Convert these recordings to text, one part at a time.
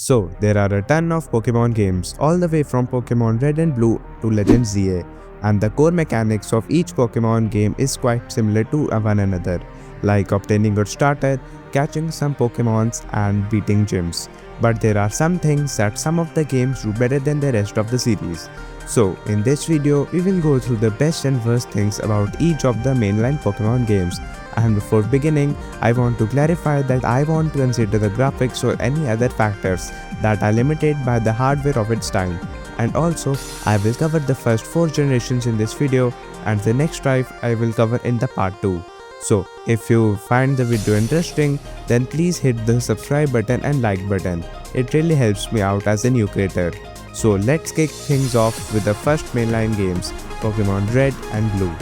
So, there are a ton of Pokemon games, all the way from Pokemon Red and Blue to Legend ZA, and the core mechanics of each Pokemon game is quite similar to one another, like obtaining your starter, catching some Pokemons, and beating gyms. But there are some things that some of the games do better than the rest of the series. So, in this video, we will go through the best and worst things about each of the mainline Pokemon games. And before beginning, I want to clarify that I won't consider the graphics or any other factors that are limited by the hardware of its time. And also, I will cover the first 4 generations in this video, and the next 5 I will cover in the part 2. So, if you find the video interesting, then please hit the subscribe button and like button. It really helps me out as a new creator. So let's kick things off with the first mainline games, Pokemon Red and Blue.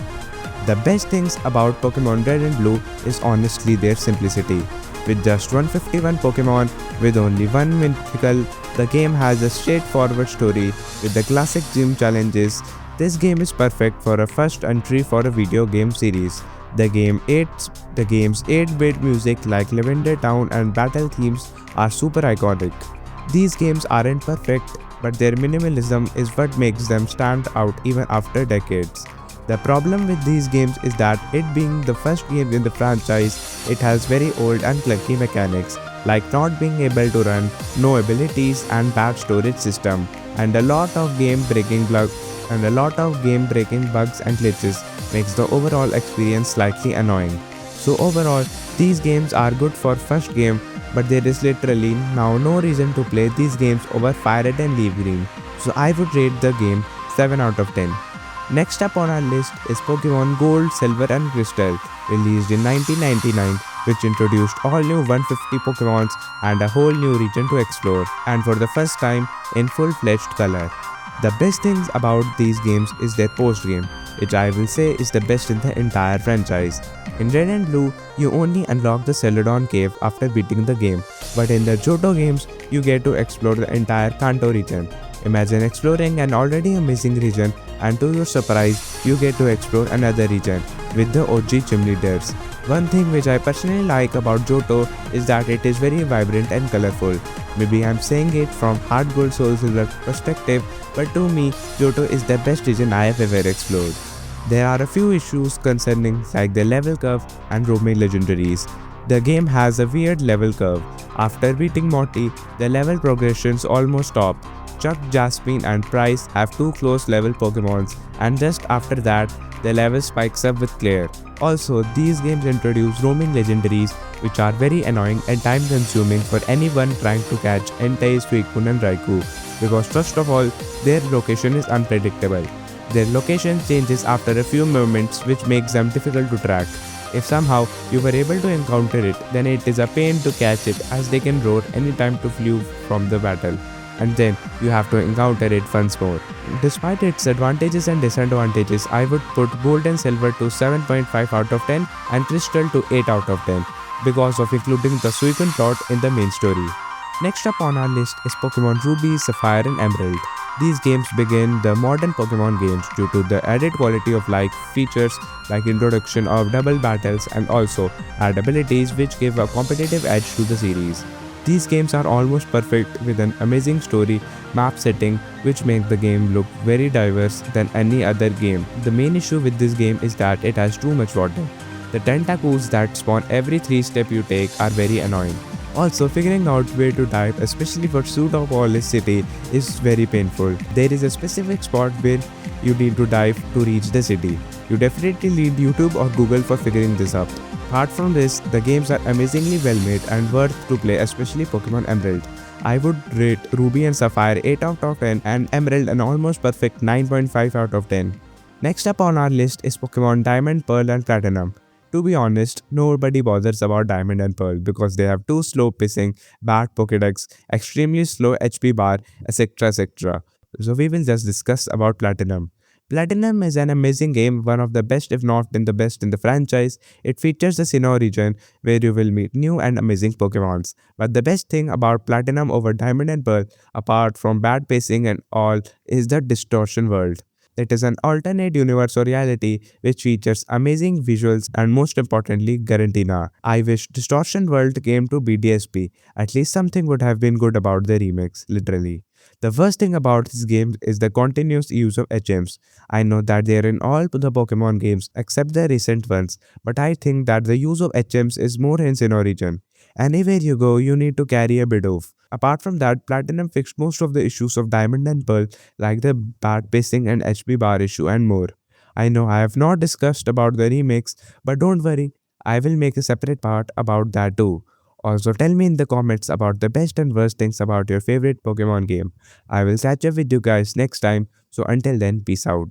The best things about Pokemon Red and Blue is honestly their simplicity. With just 151 Pokemon with only one mythical, the game has a straightforward story with the classic gym challenges. This game is perfect for a first entry for a video game series. The game's 8-bit music like Lavender Town and battle themes are super iconic. These games aren't perfect, but their minimalism is what makes them stand out even after decades. The problem with these games is that it being the first game in the franchise, it has very old and clunky mechanics, like not being able to run, no abilities and bad storage system, and a lot of game-breaking bugs and glitches makes the overall experience slightly annoying. So overall, these games are good for first game, but there is literally now no reason to play these games over Fire Red and Leaf Green. So I would rate the game 7 out of 10. Next up on our list is Pokemon Gold, Silver and Crystal, released in 1999, which introduced all new 150 Pokemons and a whole new region to explore, and for the first time in full-fledged color. The best things about these games is their post-game, which I will say is the best in the entire franchise. In Red and Blue, you only unlock the Celadon Cave after beating the game, but in the Johto games, you get to explore the entire Kanto region. Imagine exploring an already amazing region, and to your surprise, you get to explore another region with the OG gym leaders. One thing which I personally like about Johto is that it is very vibrant and colorful. Maybe I'm saying it from Heart Gold Soul Silver perspective, but to me, Johto is the best region I have ever explored. There are a few issues concerning like the level curve and roaming legendaries. The game has a weird level curve. After beating Morty, the level progressions almost stop. Chuck, Jasmine and Price have 2 close level Pokemons, and just after that, the level spikes up with Claire. Also, these games introduce roaming legendaries which are very annoying and time consuming for anyone trying to catch Entei, Suicune and Raikou, because first of all, their location is unpredictable. Their location changes after a few moments, which makes them difficult to track. If somehow you were able to encounter it, then it is a pain to catch it as they can roar anytime to flee from the battle, and then you have to encounter it once more. Despite its advantages and disadvantages, I would put Gold and Silver to 7.5 out of 10 and Crystal to 8 out of 10 because of including the Suicune plot in the main story. Next up on our list is Pokemon Ruby, Sapphire and Emerald. These games begin the modern Pokemon games due to the added quality of life features like introduction of double battles and also add abilities which give a competitive edge to the series. These games are almost perfect with an amazing story, map setting which make the game look very diverse than any other game. The main issue with this game is that it has too much water. The tentacles that spawn every 3 steps you take are very annoying. Also, figuring out where to dive, especially for Pseudopolis City, is very painful. There is a specific spot where you need to dive to reach the city. You definitely need YouTube or Google for figuring this out. Apart from this, the games are amazingly well made and worth to play, especially Pokemon Emerald. I would rate Ruby and Sapphire 8 out of 10 and Emerald an almost perfect 9.5 out of 10. Next up on our list is Pokemon Diamond, Pearl and Platinum. To be honest, nobody bothers about Diamond and Pearl because they have too slow pacing, bad Pokédex, extremely slow HP bar, etc. So we will just discuss about Platinum. Platinum is an amazing game, one of the best if not the best in the franchise. It features the Sinnoh region where you will meet new and amazing Pokemons. But the best thing about Platinum over Diamond and Pearl, apart from bad pacing and all, is the distortion world. It is an alternate universe or reality which features amazing visuals and most importantly, Garantina. I wish Distortion World came to BDSP. At least something would have been good about the remix, literally. The worst thing about this game is the continuous use of HMs. I know that they are in all the Pokemon games except the recent ones, but I think that the use of HMs is more hence in origin. Anywhere you go, you need to carry a Bidoof. Apart from that, Platinum fixed most of the issues of Diamond and Pearl, like the bat pacing and HP bar issue and more. I know I have not discussed about the remix, but don't worry, I will make a separate part about that too. Also, tell me in the comments about the best and worst things about your favorite Pokemon game. I will catch up with you guys next time. So, until then, peace out.